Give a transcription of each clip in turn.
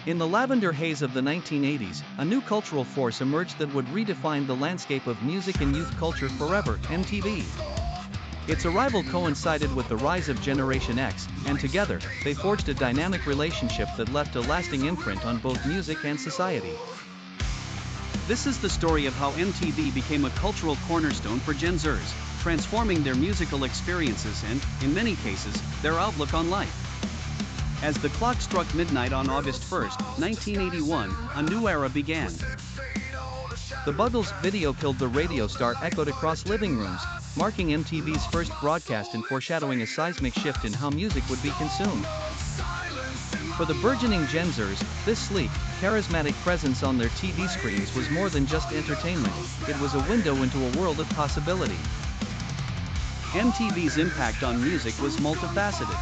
In the lavender haze of the 1980s, a new cultural force emerged that would redefine the landscape of music and youth culture forever: MTV. Its arrival coincided with the rise of Generation X, and together, they forged a dynamic relationship that left a lasting imprint on both music and society. This is the story of how MTV became a cultural cornerstone for Gen-Xers, transforming their musical experiences and, in many cases, their outlook on life. As the clock struck midnight on August 1, 1981, a new era began. The Buggles' video Killed the Radio Star echoed across living rooms, marking MTV's first broadcast and foreshadowing a seismic shift in how music would be consumed. For the burgeoning Gen-Xers, this sleek, charismatic presence on their TV screens was more than just entertainment, it was a window into a world of possibility. MTV's impact on music was multifaceted.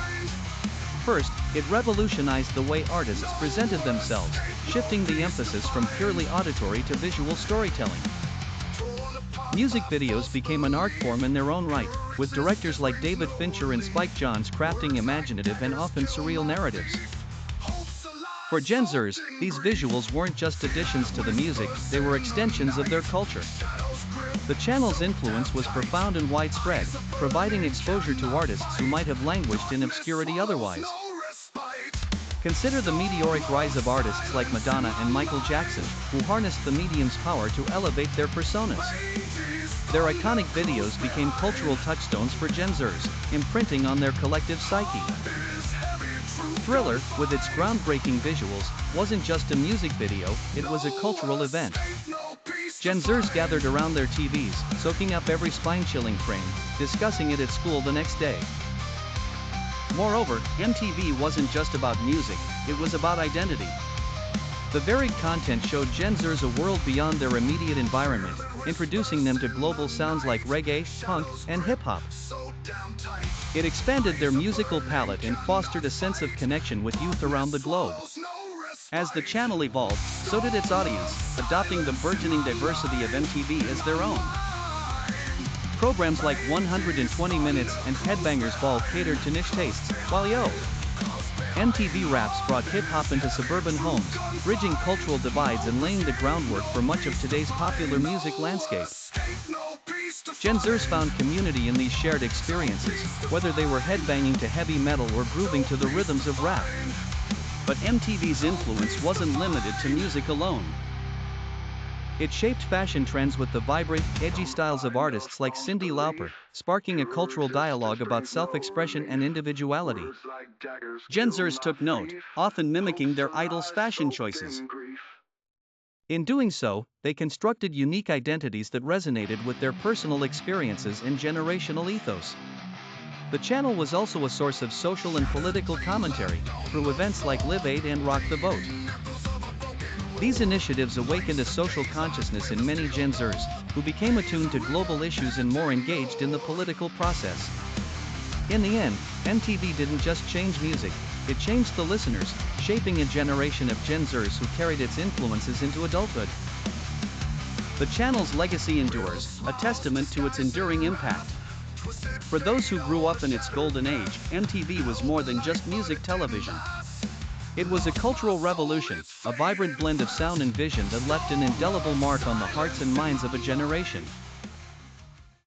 First, it revolutionized the way artists presented themselves, shifting the emphasis from purely auditory to visual storytelling. Music videos became an art form in their own right, with directors like David Fincher and Spike Jonze crafting imaginative and often surreal narratives. For Gen-Xers, these visuals weren't just additions to the music, they were extensions of their culture. The channel's influence was profound and widespread, providing exposure to artists who might have languished in obscurity otherwise. Consider the meteoric rise of artists like Madonna and Michael Jackson, who harnessed the medium's power to elevate their personas. Their iconic videos became cultural touchstones for Gen-Xers, imprinting on their collective psyche. Thriller, with its groundbreaking visuals, wasn't just a music video, it was a cultural event. Gen-Xers gathered around their TVs, soaking up every spine-chilling frame, discussing it at school the next day. Moreover, MTV wasn't just about music, it was about identity. The varied content showed Gen-Xers a world beyond their immediate environment, introducing them to global sounds like reggae, punk, and hip-hop. It expanded their musical palette and fostered a sense of connection with youth around the globe. As the channel evolved, so did its audience, adopting the burgeoning diversity of MTV as their own. Programs like 120 Minutes and Headbangers Ball catered to niche tastes, while MTV Raps brought hip-hop into suburban homes, bridging cultural divides and laying the groundwork for much of today's popular music landscape. Gen-Xers found community in these shared experiences, whether they were headbanging to heavy metal or grooving to the rhythms of rap. But MTV's influence wasn't limited to music alone. It shaped fashion trends with the vibrant, edgy styles of artists like Cyndi Lauper, sparking a cultural dialogue about self-expression and individuality. Gen-Xers took note, often mimicking their idols' fashion choices. In doing so, they constructed unique identities that resonated with their personal experiences and generational ethos. The channel was also a source of social and political commentary, through events like Live Aid and Rock the Vote. These initiatives awakened a social consciousness in many Gen-Xers, who became attuned to global issues and more engaged in the political process. In the end, MTV didn't just change music, it changed the listeners, shaping a generation of Gen-Xers who carried its influences into adulthood. The channel's legacy endures, a testament to its enduring impact. For those who grew up in its golden age, MTV was more than just music television. It was a cultural revolution, a vibrant blend of sound and vision that left an indelible mark on the hearts and minds of a generation.